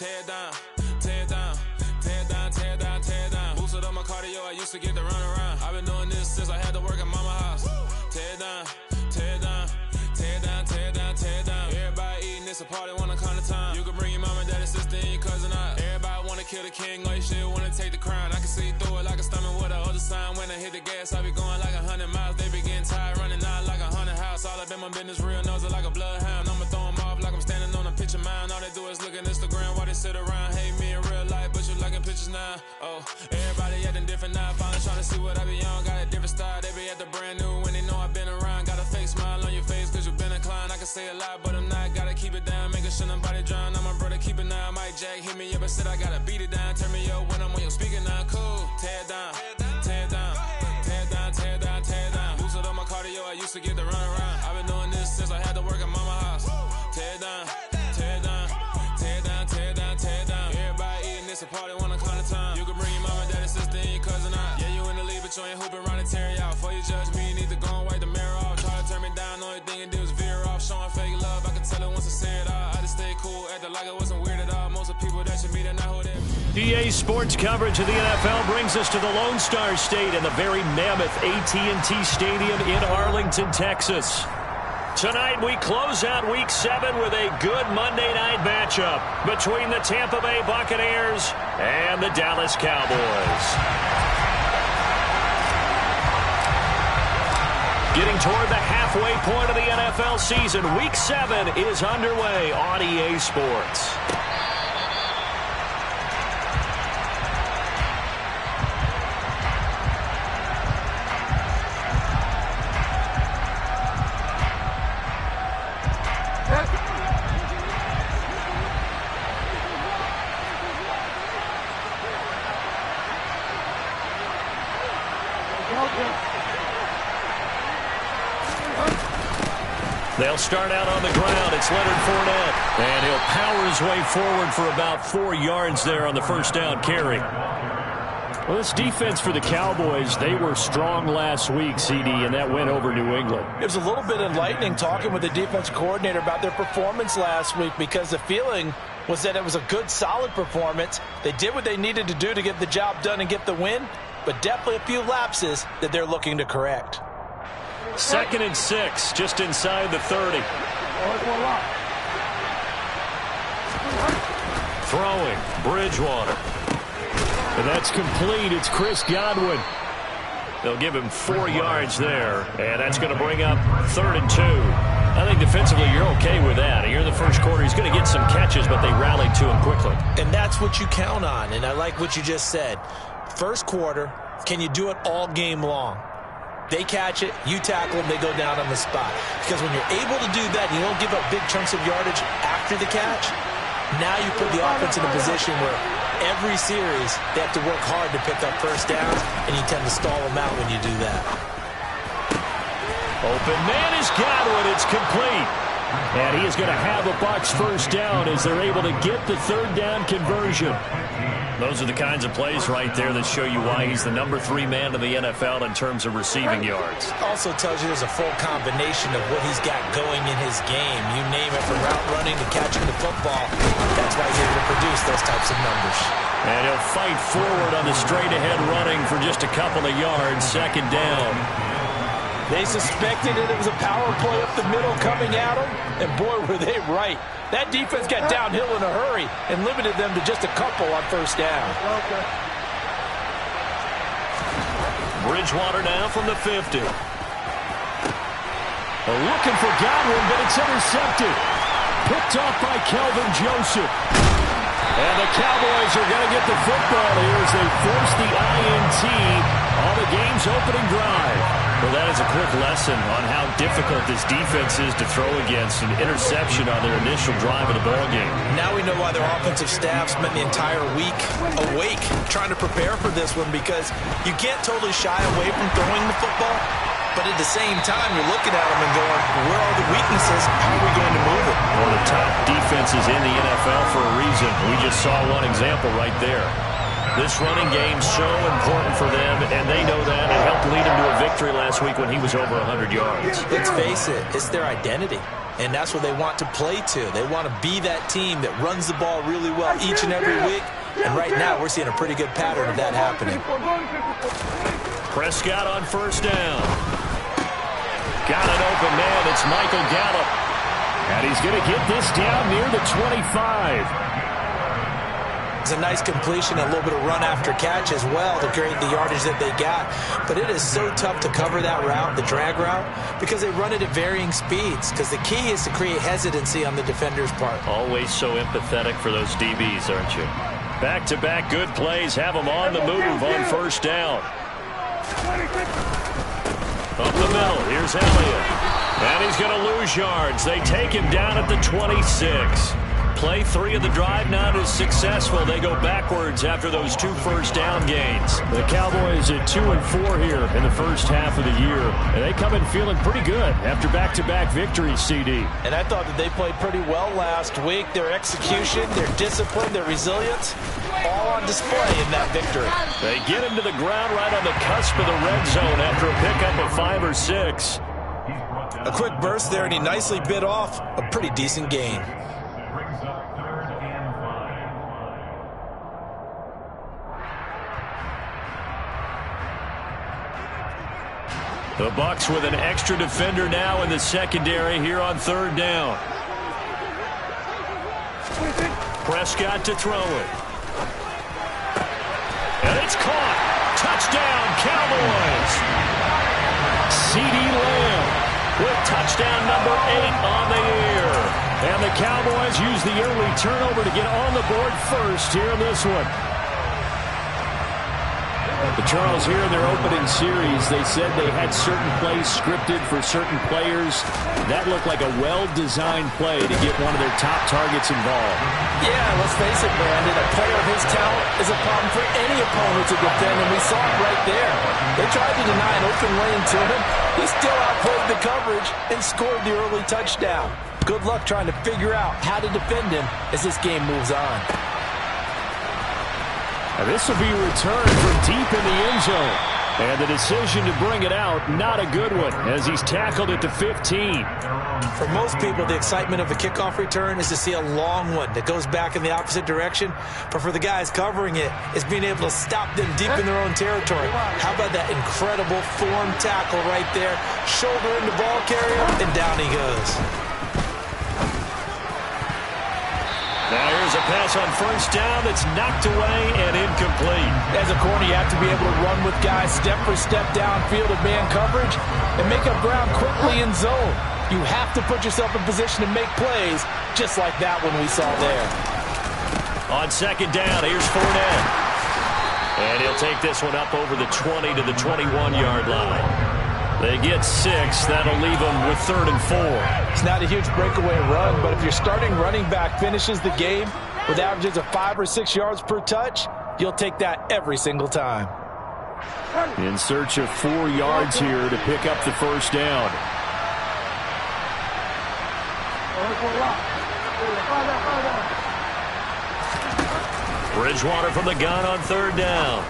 tear it down, tear it down, tear it down, tear it down, tear it down. Boosted up my cardio, I used to get to run around. I've been doing this since I had to work at mama house. Tear it down, tear it down, tear it down, tear it down, tear it down. Everybody eating, it's a party, wanna come to time. You can bring your mama, daddy, sister, and your cousin out. Everybody wanna kill the king, or you shit wanna take the crown. I can see through it like a stomach with a other sign. When I hit the gas, I be going like 100 miles. They be getting tired, running out like 100 house. All up in my business, real nose it like a bloodhound. I'ma throw them off like I'm standing on a picture mound. All they do is look at Instagram while they sit around. Hate me in real life, but you liking pictures now. Oh, everybody acting different now. Finally trying to see what I be on. Got a different style, they be at the brand new when they know I've been around. Got a fake smile on your face cause you been inclined. I can say a lot, but I'm not. Gotta keep it down, making sure nobody drown. I'm my brother, keep it now. Mike Jack hit me up and said I gotta beat it down. Turn me up when I'm on your speaker now. Cool, tear it down, tear it down, tear it down, tear it down, tear it down. Boosted up my cardio, I used to get to run around. I've been doing this since I had to work at mama house. Tear it down, tear it down, tear it down, tear it down, tear it down. Everybody eating, it's a party, wanna come to time. You can bring your mama, daddy, sister, and your cousin out. Yeah, you in the league, but you ain't hooping around and tear it out. Before you judge me, you need to go and wipe the mirror off. Try to turn me down, only thing you do is veer off. Showing fake love, I can tell it once I say it all. I just stay cool, acting like it wasn't weird at all. Most of the people that should meet are not who they EA Sports coverage of the NFL brings us to the Lone Star State and the very mammoth AT&T Stadium in Arlington, Texas. Tonight we close out Week 7 with a good Monday night matchup between the Tampa Bay Buccaneers and the Dallas Cowboys. Getting toward the halfway point of the NFL season, Week 7 is underway on EA Sports. They'll start out on the ground. It's Leonard Fournette. And he'll power his way forward for about 4 yards there on the first down carry. Well, this defense for the Cowboys, they were strong last week, CD, and that went over New England. It was a little bit enlightening talking with the defense coordinator about their performance last week because the feeling was that it was a good, solid performance. They did what they needed to do to get the job done and get the win, but definitely a few lapses that they're looking to correct. 2nd and 6, just inside the 30. Throwing, Bridgewater. And that's complete. It's Chris Godwin. They'll give him 4 yards there, and that's going to bring up 3rd and 2. I think defensively you're okay with that. Here in the first quarter, he's going to get some catches, but they rallied to him quickly. And that's what you count on, and I like what you just said. First quarter, can you do it all game long? They catch it, you tackle them, they go down on the spot. Because when you're able to do that, you don't give up big chunks of yardage after the catch. Now you put the offense in a position where every series they have to work hard to pick up first downs, and you tend to stall them out when you do that. Open man is Godwin. It's complete. And he is going to have a Bucs first down as they're able to get the 3rd down conversion. Those are the kinds of plays right there that show you why he's the number 3 man in the NFL in terms of receiving yards. Also tells you there's a full combination of what he's got going in his game. You name it, from route running to catching the football. That's why he's able to produce those types of numbers. And he'll fight forward on the straight-ahead running for just a couple of yards. 2nd down. They suspected it was a power play up the middle coming at them, and boy, were they right. That defense got downhill in a hurry and limited them to just a couple on first down. Bridgewater now from the 50. Looking for Godwin, but it's intercepted. Picked off by Kelvin Joseph. And the Cowboys are going to get the football here as they force the INT on the game's opening drive. Well, that is a quick lesson on how difficult this defense is to throw against. An interception on their initial drive of the ballgame. Now we know why their offensive staff spent the entire week awake trying to prepare for this one, because you can't totally shy away from throwing the football, but at the same time you're looking at them and going, where are the weaknesses? How are we going to move it? One of the top defenses in the NFL for a reason. We just saw one example right there. This running game so important for them, and they know that. It helped lead them to a victory last week when he was over 100 yards. Let's face it, it's their identity, and that's what they want to play to. They want to be that team that runs the ball really well each and every week, and right now we're seeing a pretty good pattern of that happening. Prescott on first down. Got an open man. It's Michael Gallup. And he's going to get this down near the 25. It's a nice completion, a little bit of run after catch as well to create the yardage that they got. But it is so tough to cover that route, the drag route, because they run it at varying speeds. Because the key is to create hesitancy on the defender's part. Always so empathetic for those DBs, aren't you? Back-to-back good plays have them on the move on first down. Up the middle, here's Elliott. And he's going to lose yards. They take him down at the 26. Play 3 of the drive not as successful. They go backwards after those 2 first-down gains. The Cowboys at 2-4 here in the first half of the year. And they come in feeling pretty good after back-to-back victories, CD. And I thought that they played pretty well last week. Their execution, their discipline, their resilience, all on display in that victory. They get him to the ground right on the cusp of the red zone after a pickup of 5 or 6. A quick burst there, and he nicely bit off a pretty decent gain. The Bucs with an extra defender now in the secondary here on third down. Prescott to throw it. And it's caught. Touchdown, Cowboys. CeeDee Lamb with touchdown number 8 on the year. And the Cowboys use the early turnover to get on the board first here in this one. The Charles, here in their opening series, they said they had certain plays scripted for certain players. That looked like a well-designed play to get one of their top targets involved. Yeah, let's face it, Brandon. A player of his talent is a problem for any opponent to defend, and we saw it right there. They tried to deny an open lane to him. He still outplayed the coverage and scored the early touchdown. Good luck trying to figure out how to defend him as this game moves on. And this will be returned from deep in the end zone. And the decision to bring it out, not a good one, as he's tackled at the 15. For most people, the excitement of a kickoff return is to see a long one that goes back in the opposite direction. But for the guys covering it, it's being able to stop them deep in their own territory. How about that incredible form tackle right there? Shoulder in the ball carrier, and down he goes. Now here's a pass on first down that's knocked away and incomplete. As a corner, you have to be able to run with guys step for step downfield in man coverage and make up ground quickly in zone. You have to put yourself in position to make plays, just like that one we saw there. On second down, here's Fournette. And he'll take this one up over the 20 to the 21-yard line. They get 6. That'll leave them with 3rd and 4. It's not a huge breakaway run, but if your starting running back finishes the game with averages of 5 or 6 yards per touch, you'll take that every single time. In search of 4 yards here to pick up the first down. Bridgewater from the gun on third down.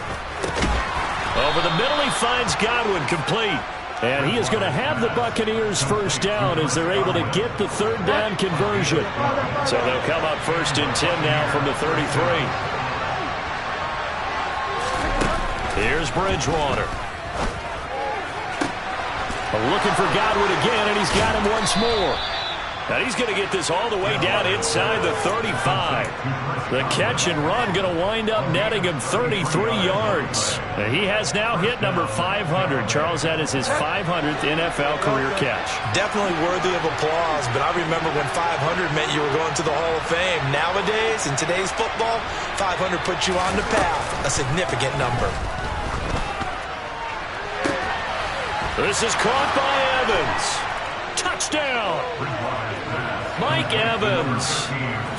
Over the middle, he finds Godwin, complete. And he is going to have the Buccaneers first down as they're able to get the third down conversion. So they'll come up 1st and 10 now from the 33. Here's Bridgewater. Looking for Godwin again, and he's got him once more. And he's going to get this all the way down inside the 35. The catch and run going to wind up netting him 33 yards. And he has now hit number 500. Charles, that is his 500th NFL career catch. Definitely worthy of applause, but I remember when 500 meant you were going to the Hall of Fame. Nowadays, in today's football, 500 puts you on the path, a significant number. This is caught by Evans. Touchdown! Mike Evans,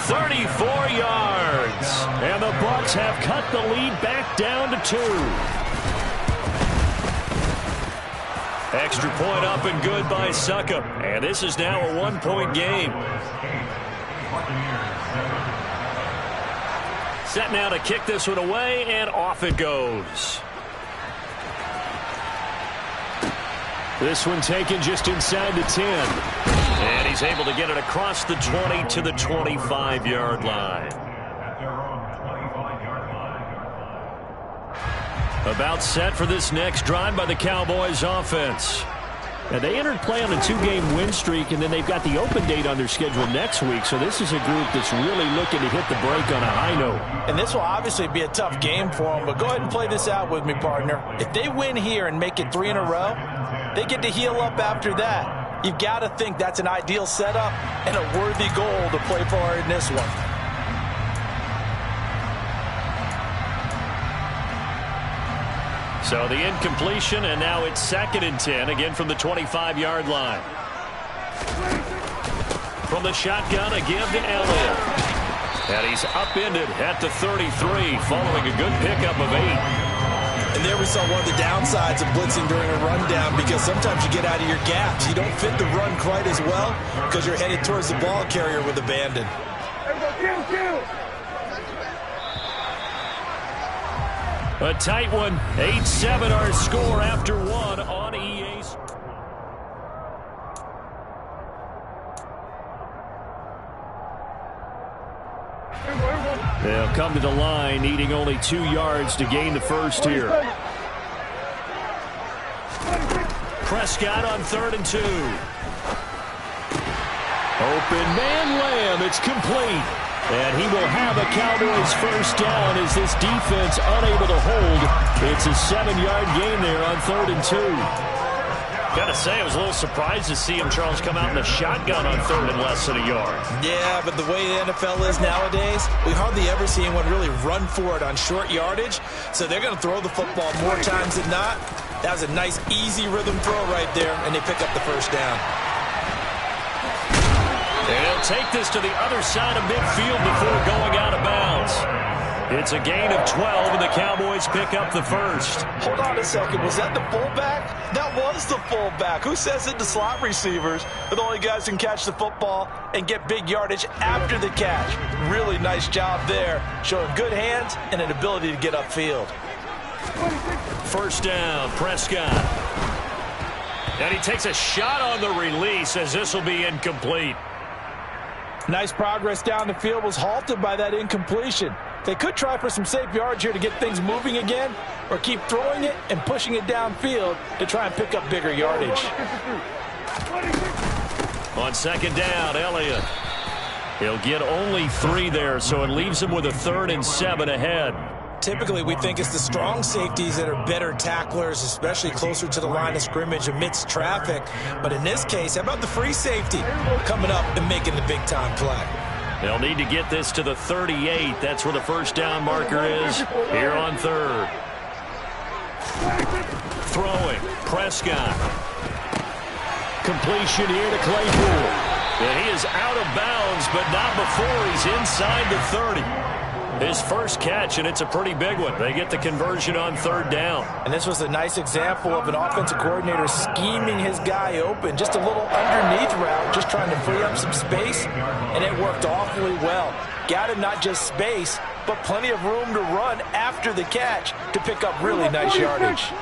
34 yards. And the Bucs have cut the lead back down to 2. Extra point up and good by Succop. And this is now a 1-point game. set now to kick this one away, and off it goes. This one taken just inside the 10. And he's able to get it across the 20 to the 25-yard line. About set for this next drive by the Cowboys offense. Now, they entered play on a 2-game win streak, and then they've got the open date on their schedule next week. So this is a group that's really looking to hit the break on a high note. And this will obviously be a tough game for them, but go ahead and play this out with me, partner. If they win here and make it 3 in a row, they get to heal up after that. You've got to think that's an ideal setup and a worthy goal to play for in this one. So the incompletion, and now it's 2nd and 10, again from the 25-yard line. From the shotgun, a give to Elliott. And he's upended at the 33, following a good pickup of 8. And there we saw one of the downsides of blitzing during a rundown, because sometimes you get out of your gaps. You don't fit the run quite as well because you're headed towards the ball carrier with abandon. A tight one. 8-7 our score after 1 on EA. They'll come to the line, needing only 2 yards to gain the first here. Prescott on 3rd and 2. Open man, Lamb. It's complete. And he will have a Cowboys first down as this defense unable to hold. It's a 7-yard gain there on 3rd and 2. Got to say, I was a little surprised to see him, Charles, come out in a shotgun on 3rd and less than a yard. Yeah, but the way the NFL is nowadays, we hardly ever see anyone really run for it on short yardage. So they're going to throw the football more times than not. That was a nice, easy rhythm throw right there, and they pick up the first down. And he'll take this to the other side of midfield before going out of bounds. It's a gain of 12, and the Cowboys pick up the first. Hold on a second. Was that the fullback? That was the fullback. Who says it to slot receivers? They're the only guys who can catch the football and get big yardage after the catch. Really nice job there, showing good hands and an ability to get upfield. First down, Prescott. And he takes a shot on the release as this will be incomplete. Nice progress down the field, was halted by that incompletion. They could try for some safe yards here to get things moving again, or keep throwing it and pushing it downfield to try and pick up bigger yardage. On 2nd down, Elliott. He'll get only 3 there, so it leaves him with a 3rd and 7 ahead. Typically, we think it's the strong safeties that are better tacklers, especially closer to the line of scrimmage amidst traffic. But in this case, how about the free safety coming up and making the big-time play? They'll need to get this to the 38. That's where the first down marker is here on 3rd. Throwing, Prescott. Completion here to Claypool. And he is out of bounds, but not before he's inside the 30. His first catch, and it's a pretty big one. They get the conversion on 3rd down. And this was a nice example of an offensive coordinator scheming his guy open. Just a little underneath route, just trying to free up some space, and it worked awfully well. Got him not just space, but plenty of room to run after the catch to pick up really nice yardage.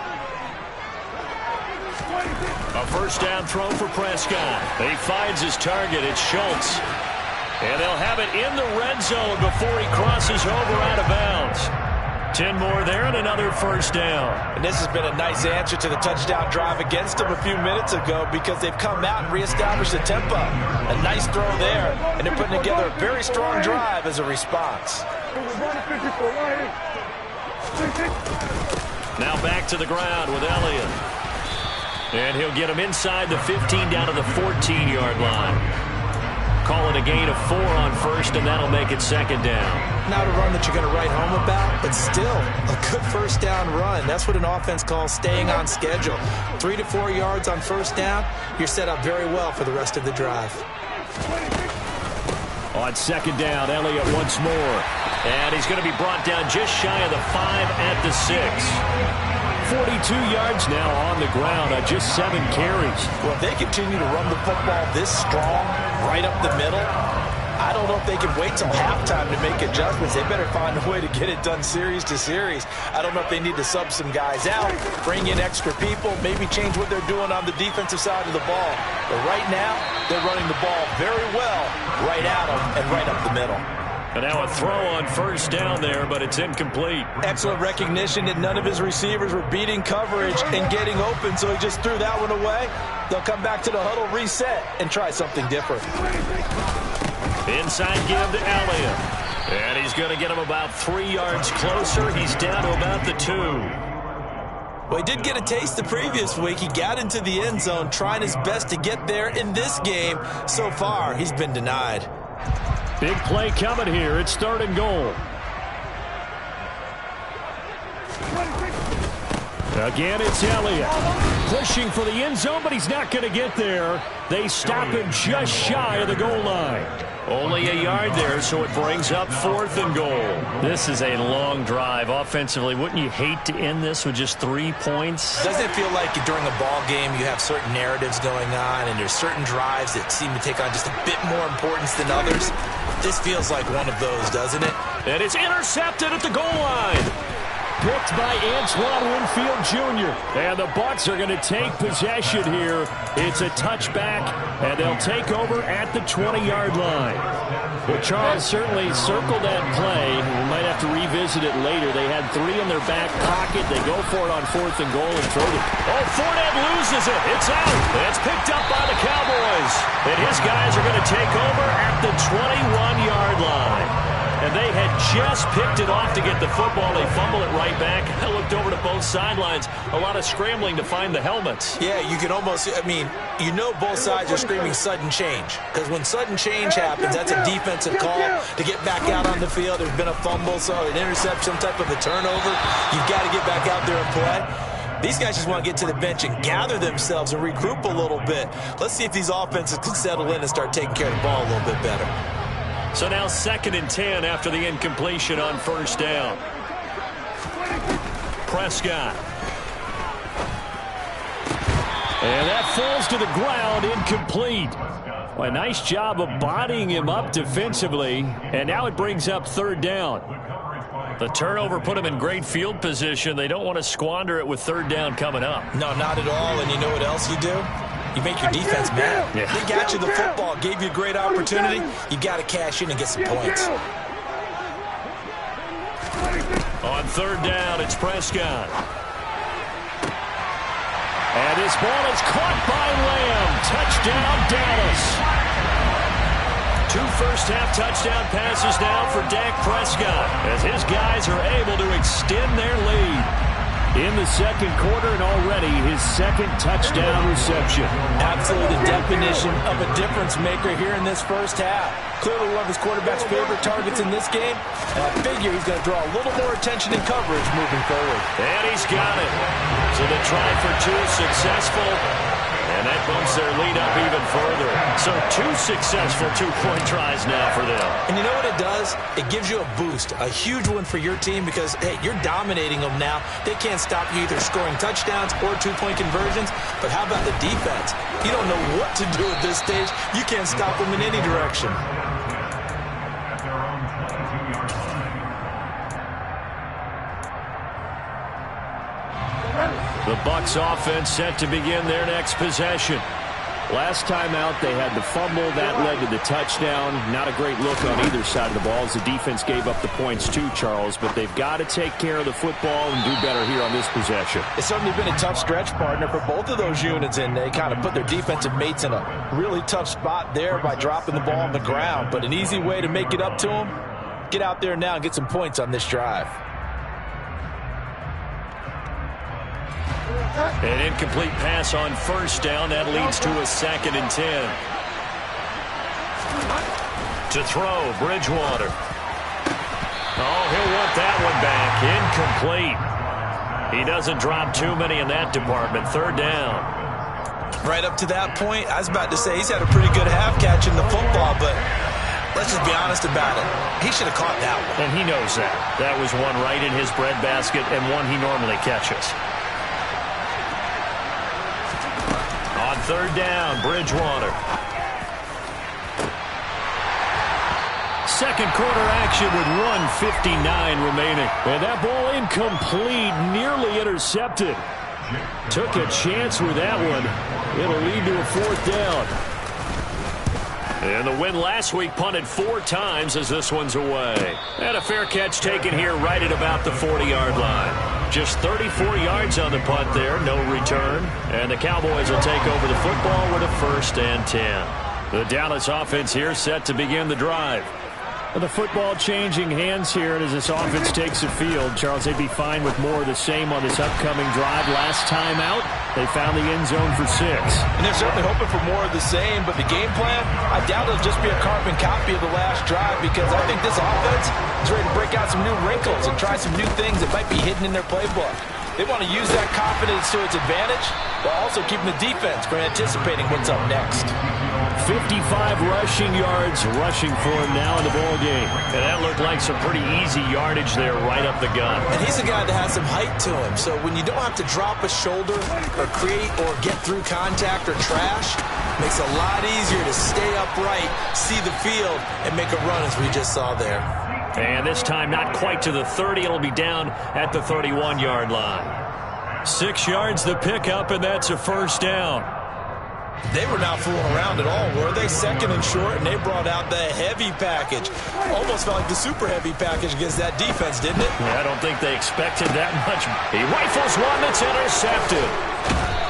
A first down throw for Prescott. He finds his target. It's Schultz. And they'll have it in the red zone before he crosses over out of bounds. 10 more there and another first down. And this has been a nice answer to the touchdown drive against them a few minutes ago, because they've come out and reestablished the tempo. A nice throw there, and they're putting together a very strong drive as a response. Now back to the ground with Elliott. And he'll get him inside the 15 down to the 14-yard line. Call it a gain of 4 on 1st, and that'll make it 2nd down. Not a run that you're going to write home about, but still a good first down run. That's what an offense calls staying on schedule. 3 to 4 yards on first down, you're set up very well for the rest of the drive. On 2nd down, Elliott once more. And he's going to be brought down just shy of the 5 at the 6. 42 yards now on the ground on just 7 carries. Well, if they continue to run the football this strong, right up the middle, I don't know if they can wait till halftime to make adjustments. They better find a way to get it done series to series. I don't know if they need to sub some guys out, bring in extra people, maybe change what they're doing on the defensive side of the ball. But right now, they're running the ball very well right at them and right up the middle. And now a throw on first down there, but it's incomplete. Excellent recognition that none of his receivers were beating coverage and getting open, so he just threw that one away. They'll come back to the huddle, reset, and try something different. Inside give to Elliott. And he's going to get him about 3 yards closer. He's down to about the 2. Well, he did get a taste the previous week. He got into the end zone trying his best to get there in this game. So far, he's been denied. Big play coming here. It's 3rd and goal. Again, it's Elliott. Pushing for the end zone, but he's not going to get there. They stop him just shy of the goal line. Only a yard there, so it brings up 4th and goal. This is a long drive offensively. Wouldn't you hate to end this with just 3 points? Doesn't it feel like during a ball game you have certain narratives going on and there's certain drives that seem to take on just a bit more importance than others? This feels like one of those, doesn't it? And it's intercepted at the goal line. Picked by Antoine Winfield Jr. And the Bucs are going to take possession here. It's a touchback, and they'll take over at the 20-yard line. Well, Charles certainly circled that play. We might have to revisit it later. They had 3 in their back pocket. They go for it on 4th and goal and throw it. Oh, Fournette loses it. It's out. It's picked up by the Cowboys. And his guys are going to take over at the 21-yard line. And they had just picked it off to get the football. They fumble it right back. I looked over to both sidelines. A lot of scrambling to find the helmets. Yeah, you can almost, you know both sides are screaming sudden change. Because when sudden change happens, that's a defensive call to get back out on the field. There's been a fumble, so an interception, some type of a turnover. You've got to get back out there and play. These guys just want to get to the bench and gather themselves and regroup a little bit. Let's see if these offenses can settle in and start taking care of the ball a little bit better. So now 2nd and 10 after the incompletion on first down. Prescott. And that falls to the ground, incomplete. Well, a nice job of bodying him up defensively. And now it brings up 3rd down. The turnover put him in great field position. They don't want to squander it with 3rd down coming up. No, not at all. And you know what else you do? You make your defense mad. Yeah. They got you the football, gave you a great opportunity. You got to cash in and get some points. On 3rd down, it's Prescott. And this ball is caught by Lamb. Touchdown, Dallas. 2 first-half touchdown passes now for Dak Prescott as his guys are able to extend their lead in the 2nd quarter, and already his 2nd touchdown reception. Absolutely the definition of a difference maker here in this first half. Clearly one of his quarterback's favorite targets in this game. And I figure he's going to draw a little more attention and coverage moving forward. And he's got it. So the try for 2 successful. And that bumps their lead up even further. So 2 successful 2-point tries now for them. And you know what it does? It gives you a boost, a huge one for your team because, hey, you're dominating them now. They can't stop you either scoring touchdowns or 2-point conversions. But how about the defense? You don't know what to do at this stage. You can't stop them in any direction. The Bucs offense set to begin their next possession. Last time out, they had the fumble. That led to the touchdown. Not a great look on either side of the ball as the defense gave up the points too, Charles. But they've got to take care of the football and do better here on this possession. It's certainly been a tough stretch, partner, for both of those units, and they kind of put their defensive mates in a really tough spot there by dropping the ball on the ground. But an easy way to make it up to them, get out there now and get some points on this drive. An incomplete pass on first down. That leads to a 2nd and 10. To throw, Bridgewater. Oh, he'll want that one back. Incomplete. He doesn't drop too many in that department. 3rd down. Right up to that point, I was about to say he's had a pretty good half catching the football, but let's just be honest about it. He should have caught that one. And he knows that. That was one right in his breadbasket and one he normally catches. On 3rd down, Bridgewater. Second quarter action with 1:59 remaining. And that ball incomplete, nearly intercepted. Took a chance with that one. It'll lead to a fourth down. And the win last week punted 4 times as this one's away. And a fair catch taken here right at about the 40-yard line. Just 34 yards on the punt there, no return. And the Cowboys will take over the football with a 1st and 10. The Dallas offense here set to begin the drive. The football changing hands here, and as this offense takes the field, Charles, they'd be fine with more of the same on this upcoming drive. Last time out, they found the end zone for 6. And they're certainly hoping for more of the same, but the game plan, I doubt it'll just be a carbon copy of the last drive, because I think this offense is ready to break out some new wrinkles and try some new things that might be hidden in their playbook. They want to use that confidence to its advantage, while also keeping the defense from anticipating what's up next. 55 rushing yards rushing for him now in the ball game. And that looked like some pretty easy yardage there right up the gut. And he's a guy that has some height to him, so when you don't have to drop a shoulder or create or get through contact or trash, it makes it a lot easier to stay upright, see the field, and make a run as we just saw there. And this time not quite to the 30. It'll be down at the 31-yard line. 6 yards the pickup, and that's a 1st down. They were not fooling around at all, were they? 2nd and short, and they brought out the heavy package. Almost felt like the super heavy package against that defense, didn't it? Yeah, I don't think they expected that much. He rifles one that's intercepted.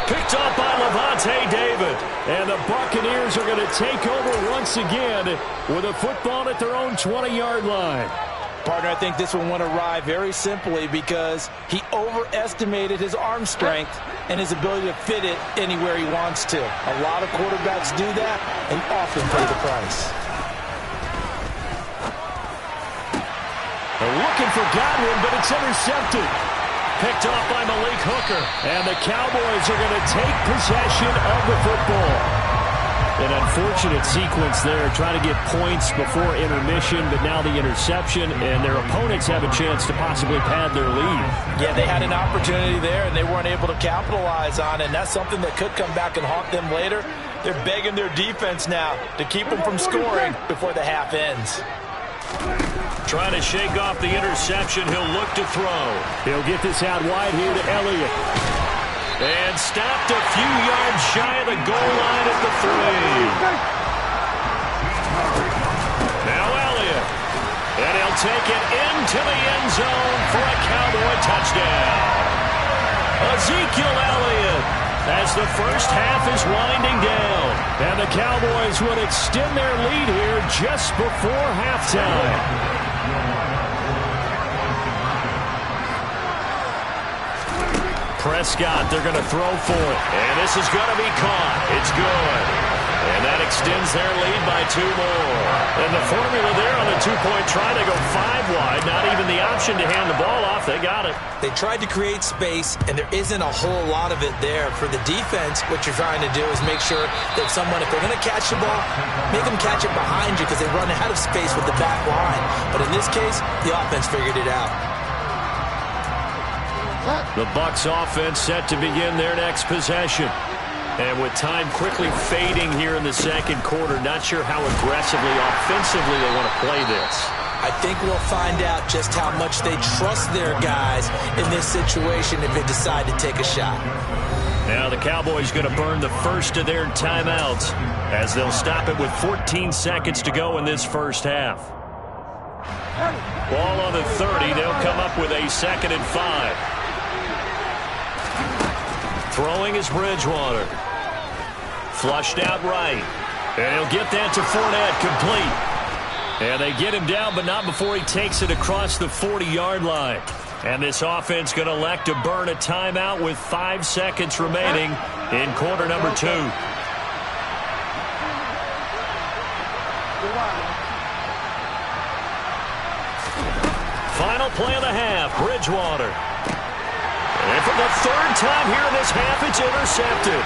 Picked off by Levante David. And the Buccaneers are going to take over once again with a football at their own 20-yard line. Partner, I think this one went awry very simply because he overestimated his arm strength and his ability to fit it anywhere he wants to. A lot of quarterbacks do that and often pay the price. They're looking for Godwin, but it's intercepted. Picked off by Malik Hooker. And the Cowboys are going to take possession of the football. An unfortunate sequence there, trying to get points before intermission, but now the interception, and their opponents have a chance to possibly pad their lead. Yeah, they had an opportunity there, and they weren't able to capitalize on it, and that's something that could come back and haunt them later. They're begging their defense now to keep them from scoring before the half ends. Trying to shake off the interception, he'll look to throw. He'll get this out wide here to Elliott. And stopped a few yards shy of the goal line at the 3. Now Elliott. And he'll take it into the end zone for a Cowboy touchdown. Ezekiel Elliott, as the first half is winding down. And the Cowboys will extend their lead here just before halftime. Prescott, they're going to throw for it. And this is going to be caught. It's good. And that extends their lead by 2 more. And the formula there on the 2-point try, they go 5 wide. Not even the option to hand the ball off. They got it. They tried to create space, and there isn't a whole lot of it there. For the defense, what you're trying to do is make sure that someone, if they're going to catch the ball, make them catch it behind you because they run out of space with the back line. But in this case, the offense figured it out. The Bucs offense set to begin their next possession. And with time quickly fading here in the second quarter, not sure how aggressively, offensively they want to play this. I think we'll find out just how much they trust their guys in this situation if they decide to take a shot. Now the Cowboys going to burn the first of their timeouts as they'll stop it with 14 seconds to go in this first half. Ball on the 30. They'll come up with a 2nd and 5. Throwing is Bridgewater. Flushed out right. And he'll get that to Fournette, complete. And they get him down, but not before he takes it across the 40-yard line. And this offense going to elect to burn a timeout with 5 seconds remaining in quarter number 2. Final play of the half, Bridgewater. And for the 3rd time here in this half, it's intercepted.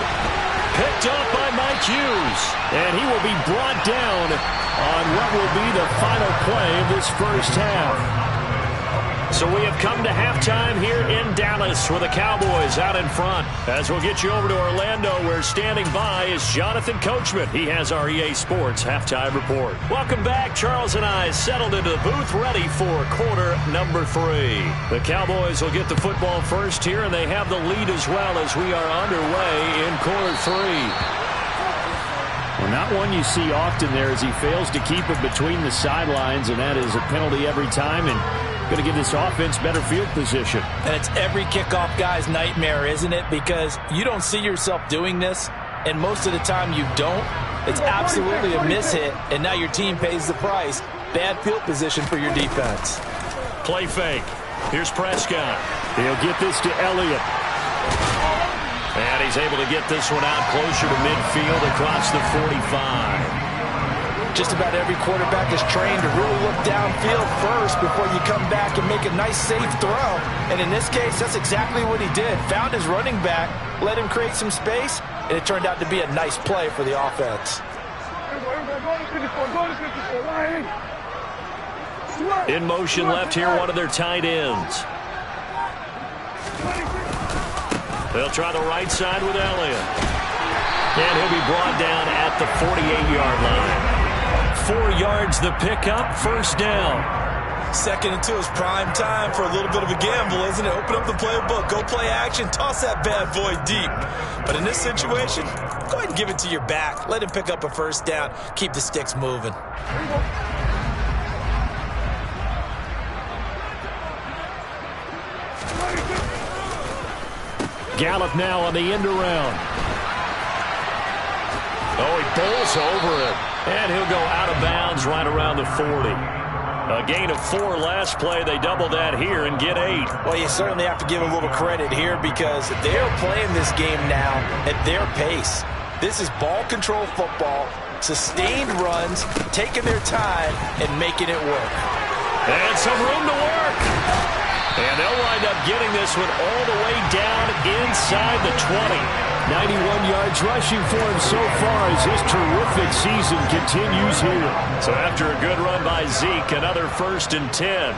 Picked up by Mike Hughes. And he will be brought down on what will be the final play of this first half. So we have come to halftime here in Dallas with the Cowboys out in front. As we'll get you over to Orlando, where standing by is Jonathan Coachman. He has our EA Sports halftime report. Welcome back. Charles and I settled into the booth, ready for quarter number 3. The Cowboys will get the football first here, and they have the lead as well as we are underway in quarter 3. Well, not one you see often there as he fails to keep it between the sidelines, and that is a penalty every time, and going to give this offense better field position. And it's every kickoff guy's nightmare, isn't it? Because you don't see yourself doing this, and most of the time you don't. It's absolutely a mishit, and now your team pays the price. Bad field position for your defense. Play fake. Here's Prescott. He'll get this to Elliott. And he's able to get this one out closer to midfield across the 45. Just about every quarterback is trained to really look downfield first before you come back and make a nice, safe throw. And in this case, that's exactly what he did. Found his running back, let him create some space, and it turned out to be a nice play for the offense. In motion left here, one of their tight ends. They'll try the right side with Elliott. And he'll be brought down at the 48-yard line. 4 yards the pickup, first down. 2nd and 2 is prime time for a little bit of a gamble, isn't it? Open up the playbook, go play action, toss that bad boy deep. But in this situation, go ahead and give it to your back. Let him pick up a first down, keep the sticks moving. Gallup now on the end around. Oh, he bowls over it. And he'll go out of bounds right around the 40. A gain of 4 last play. They double that here and get 8. Well, you certainly have to give a little credit here because they're playing this game now at their pace. This is ball control football, sustained runs, taking their time and making it work. And some room to work. And they'll wind up getting this one all the way down inside the 20. 91 yards rushing for him so far as his terrific season continues here. So after a good run by Zeke, another 1st and 10.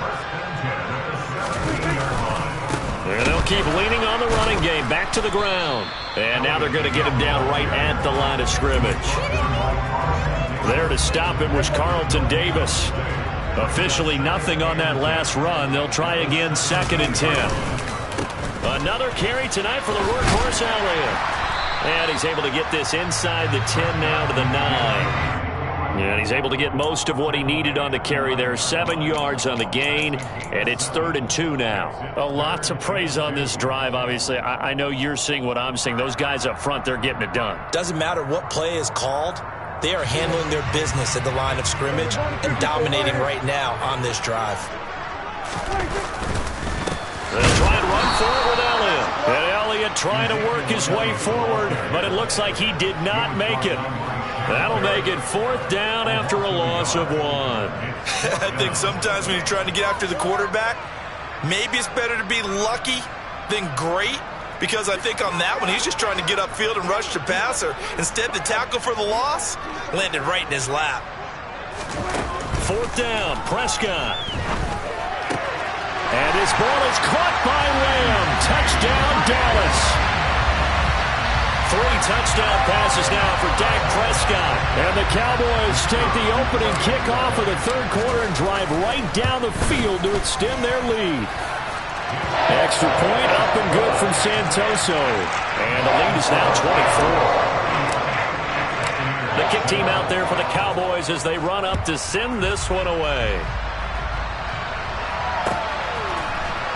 And they'll keep leaning on the running game, back to the ground. And now they're going to get him down right at the line of scrimmage. There to stop him was Carlton Davis. Officially nothing on that last run. They'll try again, 2nd and 10. Another carry tonight for the workhorse Elliott. And he's able to get this inside the 10 now to the 9. And he's able to get most of what he needed on the carry there. 7 yards on the gain, and it's 3rd and 2 now. A lot to praise on this drive, obviously. I know you're seeing what I'm seeing. Those guys up front, they're getting it done. Doesn't matter what play is called. They are handling their business at the line of scrimmage and dominating right now on this drive. They'll try and run forward with Elliott. And Elliott trying to work his way forward, but it looks like he did not make it. That'll make it 4th down after a loss of 1. I think sometimes when you're trying to get after the quarterback, maybe it's better to be lucky than great. Because I think on that one, he's just trying to get upfield and rush the passer. Instead, the tackle for the loss landed right in his lap. 4th down, Prescott. And this ball is caught by Lamb. Touchdown, Dallas. 3 touchdown passes now for Dak Prescott. And the Cowboys take the opening kickoff of the 3rd quarter and drive right down the field to extend their lead. Extra point up and good from Santoso. And the lead is now 24. The kick team out there for the Cowboys as they run up to send this one away.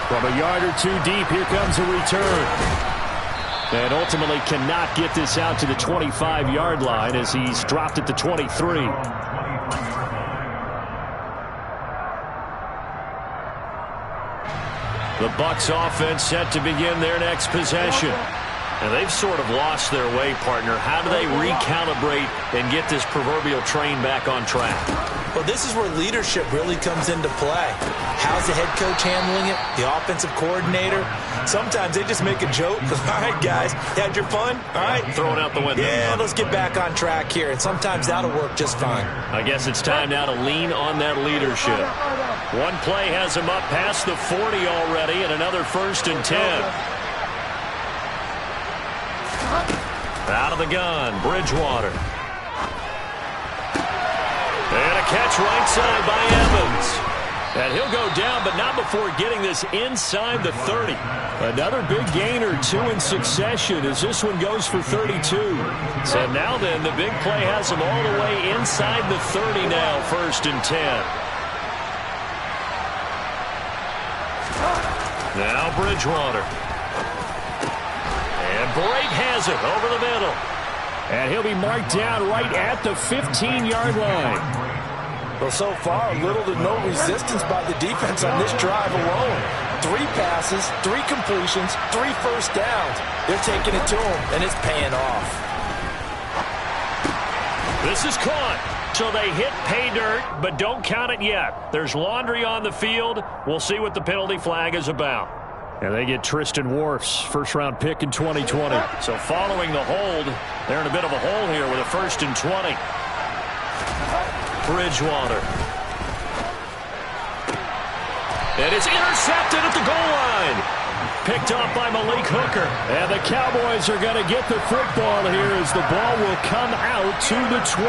From a yard or 2 deep, here comes a return. And ultimately cannot get this out to the 25-yard line as he's dropped at the 23. The Bucs offense set to begin their next possession. And they've sort of lost their way, partner. How do they recalibrate and get this proverbial train back on track? Well, this is where leadership really comes into play. How's the head coach handling it? The offensive coordinator? Sometimes they just make a joke. All right, guys, had your fun? All right. Throw it out the window. Yeah, let's get back on track here. And sometimes that'll work just fine. I guess it's time now to lean on that leadership. One play has him up past the 40 already, and another 1st and 10. Out of the gun, Bridgewater. And a catch right side by Evans. And he'll go down, but not before getting this inside the 30. Another big gain or 2 in succession as this one goes for 32. So now then, the big play has him all the way inside the 30 now, 1st and 10. Now Bridgewater. And Brake has it over the middle. And he'll be marked down right at the 15-yard line. Well, so far, little to no resistance by the defense on this drive alone. 3 passes, 3 completions, 3 first downs. They're taking it to him, and it's paying off. This is caught. So they hit pay dirt, but don't count it yet. There's laundry on the field. We'll see what the penalty flag is about. And they get Tristan Wirfs, first-round pick in 2020. So following the hold, they're in a bit of a hole here with a 1st and 20. Bridgewater. And it's intercepted at the goal line. Picked up by Malik Hooker. And the Cowboys are going to get the football here as the ball will come out to the 20.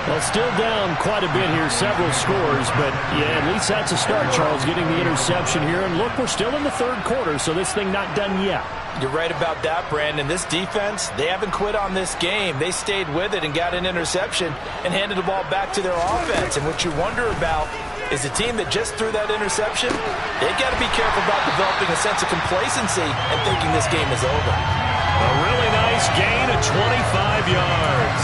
Well, still down quite a bit here, several scores, but yeah, at least that's a start, Charles, getting the interception here. And look, we're still in the 3rd quarter, so this thing not done yet. You're right about that, Brandon. This defense, they haven't quit on this game. They stayed with it and got an interception and handed the ball back to their offense. And what you wonder about is the team that just threw that interception, they've got to be careful about developing a sense of complacency and thinking this game is over. A really nice gain of 25 yards.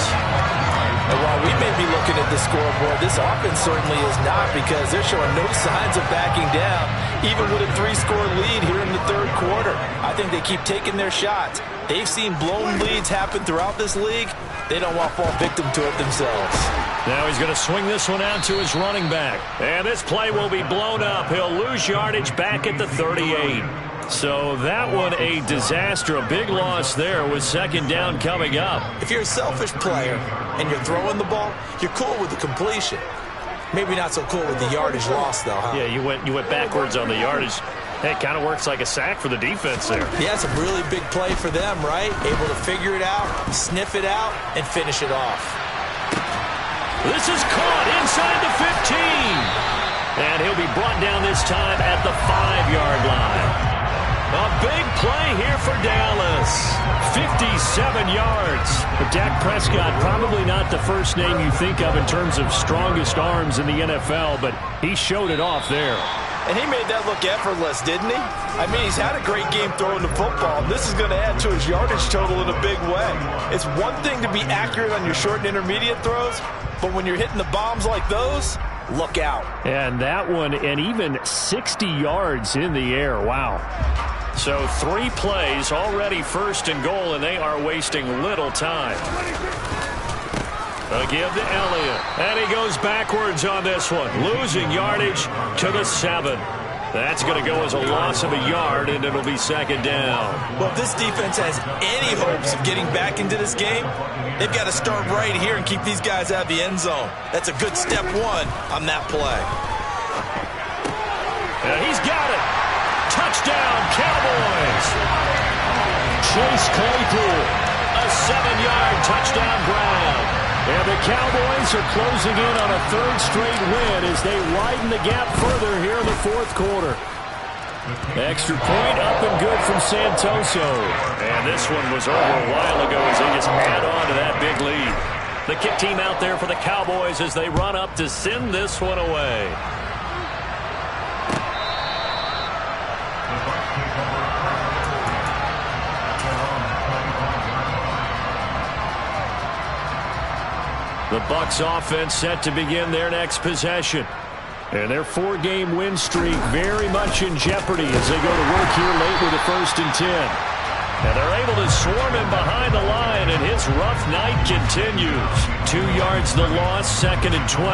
And while we may be looking at the scoreboard, this offense certainly is not, because they're showing no signs of backing down, even with a 3-score lead here in the 3rd quarter. I think they keep taking their shots. They've seen blown leads happen throughout this league. They don't want to fall victim to it themselves. Now he's going to swing this one out to his running back. And this play will be blown up. He'll lose yardage back at the 38. So that one a disaster. A big loss there with 2nd down coming up. If you're a selfish player and you're throwing the ball, you're cool with the completion. Maybe not so cool with the yardage loss, though, huh? Yeah, you went backwards on the yardage. Hey, it kind of works like a sack for the defense there. Yeah, it's a really big play for them, right? Able to figure it out, sniff it out, and finish it off. This is caught inside the 15. And he'll be brought down this time at the 5-yard line. A big play here for Dallas. 57 yards. But Dak Prescott, probably not the first name you think of in terms of strongest arms in the NFL, but he showed it off there. And he made that look effortless, didn't he? I mean, he's had a great game throwing the football, and this is going to add to his yardage total in a big way. It's one thing to be accurate on your short and intermediate throws, but when you're hitting the bombs like those, look out. And that one, and even 60 yards in the air. Wow. So 3 plays, already 1st and goal, and they are wasting little time. A give to Elliott, and he goes backwards on this one, losing yardage to the 7. That's going to go as a loss of a yard, and it'll be 2nd down. Well, if this defense has any hopes of getting back into this game, they've got to start right here and keep these guys out of the end zone. That's a good step 1 on that play. And he's got it. Touchdown, Cowboys. Chase Claypool. A 7-yard touchdown grab. And the Cowboys are closing in on a 3rd straight win as they widen the gap further here in the 4th quarter. Extra point up and good from Santoso. And this one was over a while ago as they just add on to that big lead. The kick team out there for the Cowboys as they run up to send this one away. The Bucs offense set to begin their next possession. And their 4-game win streak very much in jeopardy as they go to work here late with a 1st and 10. And they're able to swarm him behind the line, and his rough night continues. 2 yards the loss, 2nd and 12.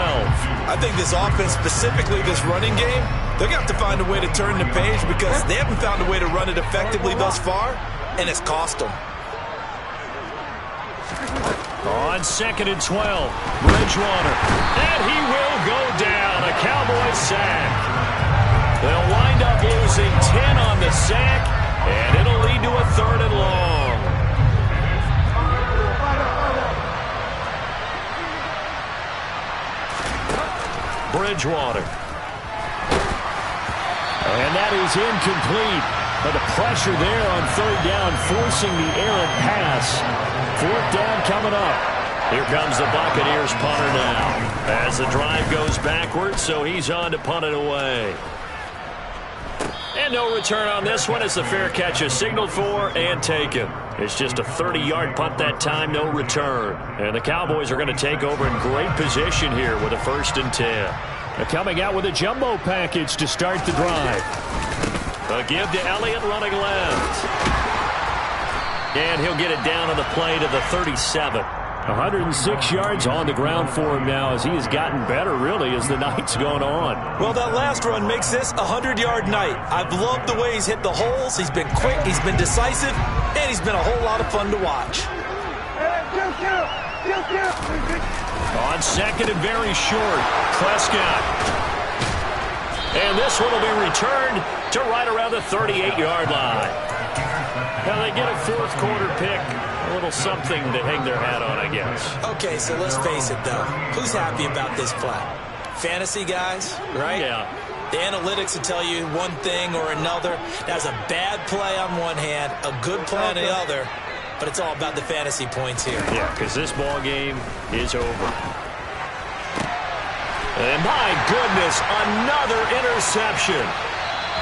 I think this offense, specifically this running game, they're going to have to find a way to turn the page because they haven't found a way to run it effectively thus far, and it's cost them. On 2nd and 12, Bridgewater. And he will go down. A Cowboys sack. They'll wind up losing 10 on the sack, and it'll lead to a 3rd and long. Bridgewater. And that is incomplete. But the pressure there on 3rd down, forcing the errant pass. 4th down coming up. Here comes the Buccaneers punter now. As the drive goes backwards, so he's on to punt it away. And no return on this one as the fair catch is signaled for and taken. It's just a 30-yard punt that time, no return. And the Cowboys are going to take over in great position here with a 1st and 10. They're coming out with a jumbo package to start the drive. A give to Elliott running left. And he'll get it down on the play to the 37. 106 yards on the ground for him now as he has gotten better, really, as the night's gone on. Well, that last run makes this a 100-yard night. I've loved the way he's hit the holes. He's been quick, he's been decisive, and he's been a whole lot of fun to watch. On 2nd and very short, Prescott. And this one will be returned to right around the 38-yard line. Now they get a 4th quarter pick. A little something to hang their hat on, I guess. Okay, so let's face it, though. Who's happy about this play? Fantasy guys, right? Yeah. The analytics will tell you one thing or another. That's a bad play on one hand, a good play on the other, but it's all about the fantasy points here. Yeah, because this ball game is over. And my goodness, another interception.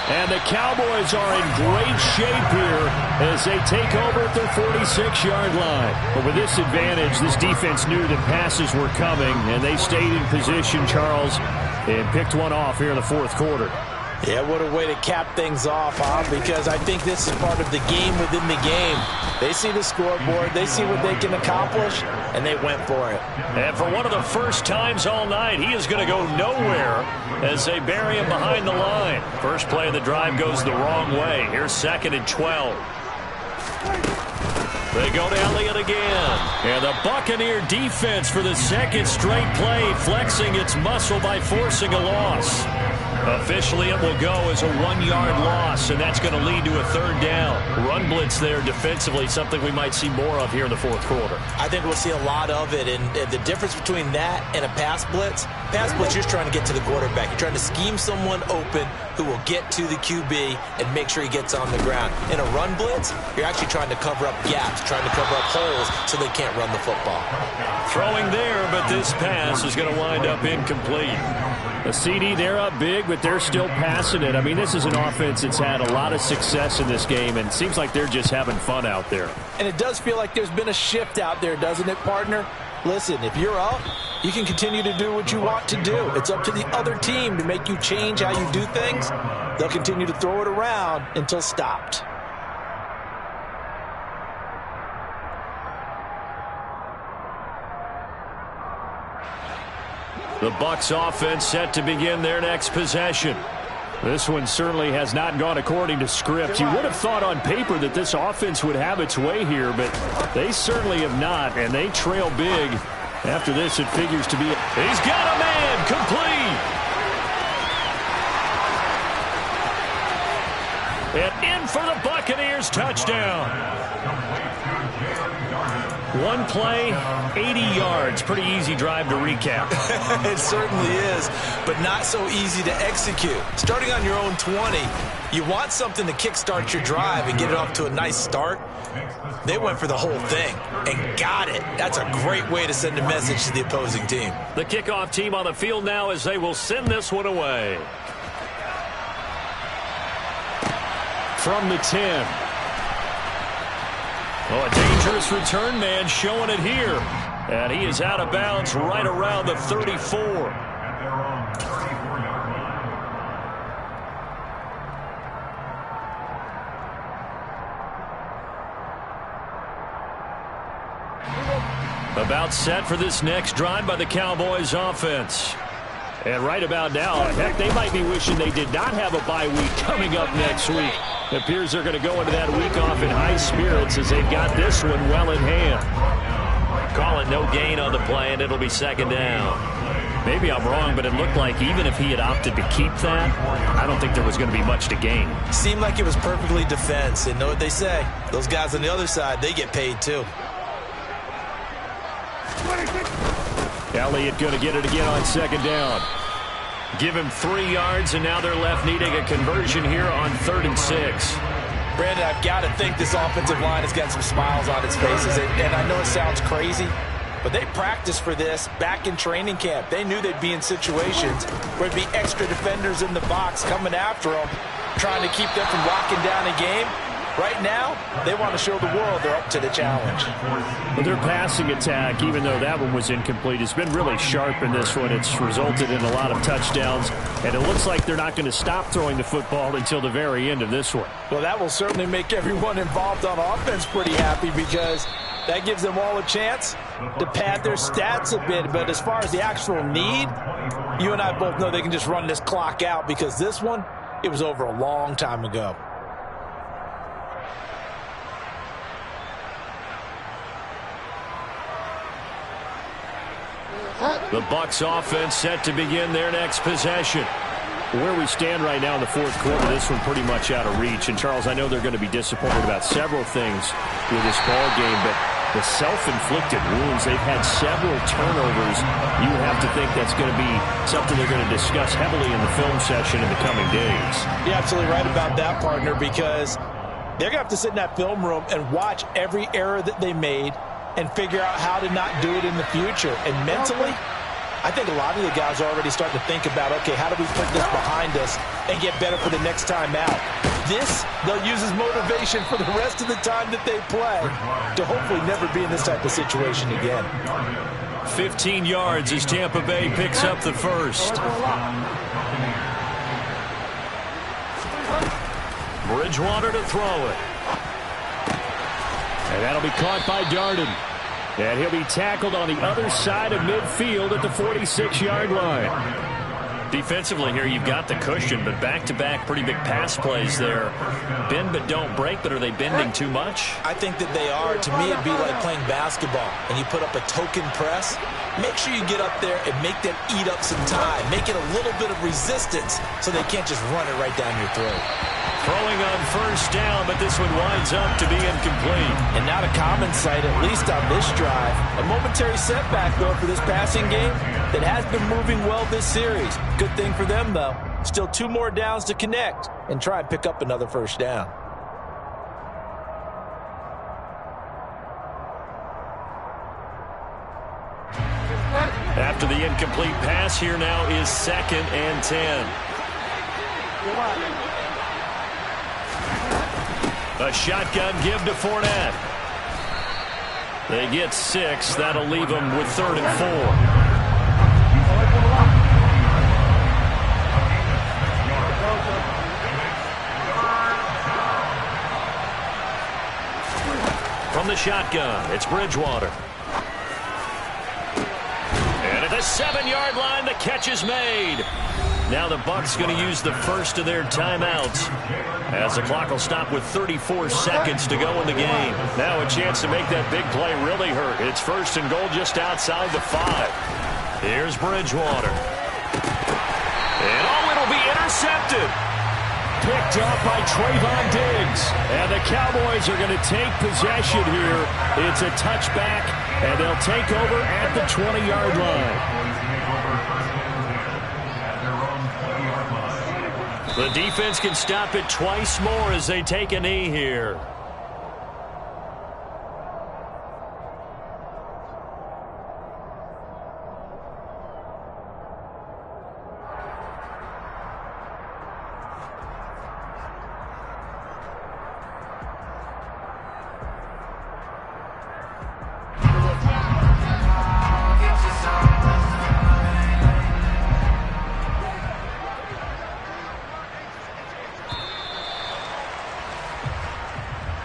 And the Cowboys are in great shape here as they take over at their 46-yard line. But with this advantage, this defense knew that passes were coming, and they stayed in position, Charles, and picked one off here in the 4th quarter. Yeah, what a way to cap things off, huh? Because I think this is part of the game within the game. They see the scoreboard, they see what they can accomplish, and they went for it. And for one of the first times all night, he is going to go nowhere as they bury him behind the line. First play of the drive goes the wrong way. Here's 2nd and 12. They go to Elliott again. And the Buccaneer defense for the 2nd straight play, flexing its muscle by forcing a loss. Officially, it will go as a 1-yard loss, and that's going to lead to a 3rd down. Run blitz there defensively, something we might see more of here in the 4th quarter. I think we'll see a lot of it, and the difference between that and a pass blitz, you're just trying to get to the quarterback. You're trying to scheme someone open who will get to the QB and make sure he gets on the ground. In a run blitz, you're actually trying to cover up gaps, trying to cover up holes so they can't run the football. Throwing there, but this pass is going to wind up incomplete. The CD, they're up big, but they're still passing it. I mean, this is an offense that's had a lot of success in this game, and it seems like they're just having fun out there. And it does feel like there's been a shift out there, doesn't it, partner? Listen, if you're up, you can continue to do what you want to do. It's up to the other team to make you change how you do things. They'll continue to throw it around until stopped. The Bucs offense set to begin their next possession. This one certainly has not gone according to script. You would have thought on paper that this offense would have its way here, but they certainly have not, and they trail big. After this, it figures to be... He's got a man, complete! And in for the Buccaneers, touchdown. One play, 80 yards. Pretty easy drive to recap. It certainly is, but not so easy to execute. Starting on your own 20, you want something to kickstart your drive and get it off to a nice start. They went for the whole thing and got it. That's a great way to send a message to the opposing team. The kickoff team on the field now as they will send this one away. From the 10. Oh, a dangerous return man showing it here. And he is out of bounds right around the 34. About set for this next drive by the Cowboys offense. And right about now, heck, they might be wishing they did not have a bye week coming up next week. It appears they're going to go into that week off in high spirits as they've got this one well in hand. Call it no gain on the play, and it'll be second down. Maybe I'm wrong, but it looked like even if he had opted to keep that, I don't think there was going to be much to gain. Seemed like it was perfectly defense. And know what they say? Those guys on the other side, they get paid too. Elliott going to get it again on second down. Give him 3 yards, and now they're left needing a conversion here on 3rd and 6. Brandon, I've got to think this offensive line has got some smiles on its faces. And I know it sounds crazy, but they practiced for this back in training camp. They knew they'd be in situations where there'd be extra defenders in the box coming after them, trying to keep them from locking down a game. Right now, they want to show the world they're up to the challenge. Well, their passing attack, even though that one was incomplete, has been really sharp in this one. It's resulted in a lot of touchdowns, and it looks like they're not going to stop throwing the football until the very end of this one. Well, that will certainly make everyone involved on offense pretty happy because that gives them all a chance to pad their stats a bit. But as far as the actual need, you and I both know they can just run this clock out because this one, it was over a long time ago. The Bucs offense set to begin their next possession. Where we stand right now in the 4th quarter, this one pretty much out of reach. And, Charles, I know they're going to be disappointed about several things with this ball game, but the self-inflicted wounds, they've had several turnovers. You have to think that's going to be something they're going to discuss heavily in the film session in the coming days. You're absolutely right about that, partner, because they're going to have to sit in that film room and watch every error that they made and figure out how to not do it in the future. And mentally, I think a lot of the guys are already starting to think about, okay, how do we put this behind us and get better for the next time out? This, they'll use as motivation for the rest of the time that they play to hopefully never be in this type of situation again. 15 yards as Tampa Bay picks up the first. Bridgewater to throw it. And that'll be caught by Darden. And he'll be tackled on the other side of midfield at the 46-yard line. Defensively here, you've got the cushion, but back-to-back pretty big pass plays there. Bend but don't break, but are they bending too much? I think that they are. To me, it'd be like playing basketball, and you put up a token press. Make sure you get up there and make them eat up some time. Make it a little bit of resistance so they can't just run it right down your throat. Throwing on first down, but this one winds up to be incomplete. And not a common sight, at least on this drive. A momentary setback, though, for this passing game that has been moving well this series. Good thing for them, though. Still 2 more downs to connect and try and pick up another first down. After the incomplete pass, here now is 2nd and 10. A shotgun give to Fournette. They get 6. That'll leave them with 3rd and 4. From the shotgun, it's Bridgewater. And at the 7-yard line, the catch is made. Now the Bucs going to use the first of their timeouts as the clock will stop with 34 seconds to go in the game. Now a chance to make that big play really hurt. It's 1st and goal just outside the 5. Here's Bridgewater. And it'll be intercepted. Picked up by Trayvon Diggs. And the Cowboys are going to take possession here. It's a touchback, and they'll take over at the 20-yard line. The defense can stop it twice more as they take a knee here.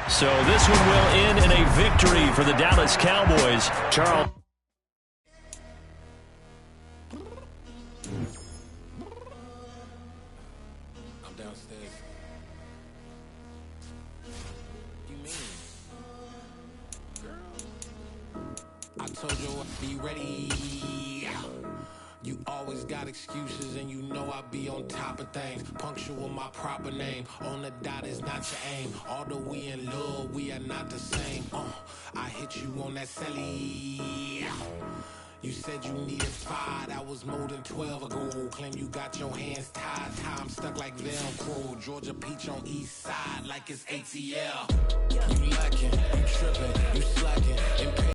So this one will end in a victory for the Dallas Cowboys. Charles. Cause you mean, girl, I told you I'd be ready. You always got excuses and you know I be on top of things. Punctual my proper name. On the dot is not your aim. Although we in love, we are not the same. I hit you on that celly. You said you needed 5, that was more than 12 ago. Claim you got your hands tied, time stuck like Velcro. Georgia Peach on east side like it's ATL. You lacking, you tripping, you slacking.